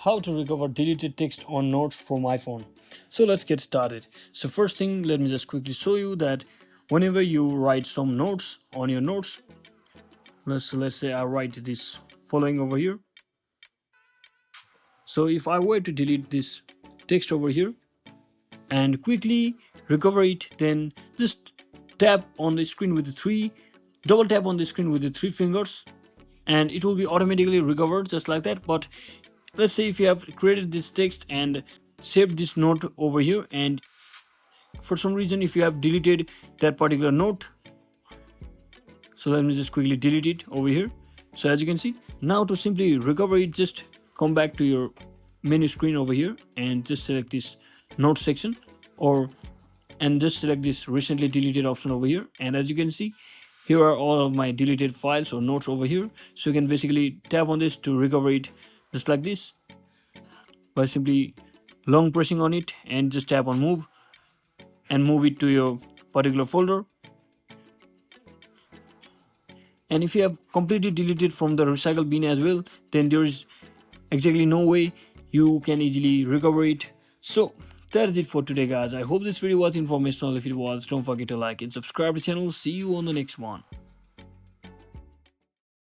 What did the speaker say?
How to recover deleted text on notes from iPhone. So let's get started. So first thing, let me just quickly show you that whenever you write some notes on your notes, let's say I write this following over here. So if I were to delete this text over here and quickly recover it, then just tap on the screen with the double tap on the screen with the three fingers, and it will be automatically recovered just like that. But let's say if you have created this text and saved this note over here, and for some reason if you have deleted that particular note, so let me just quickly delete it over here. So as you can see, now to simply recover it, just come back to your menu screen over here and just select this note section, and just select this recently deleted option over here. And as you can see, here are all of my deleted files or notes over here. So you can basically tap on this to recover it just like this by simply long pressing on it, and just tap on move and move it to your particular folder. And if you have completely deleted from the recycle bin as well, then there is exactly no way you can easily recover it. So that is it for today, guys. I hope this video was informational. If it was, don't forget to like and subscribe to the channel. See you on the next one.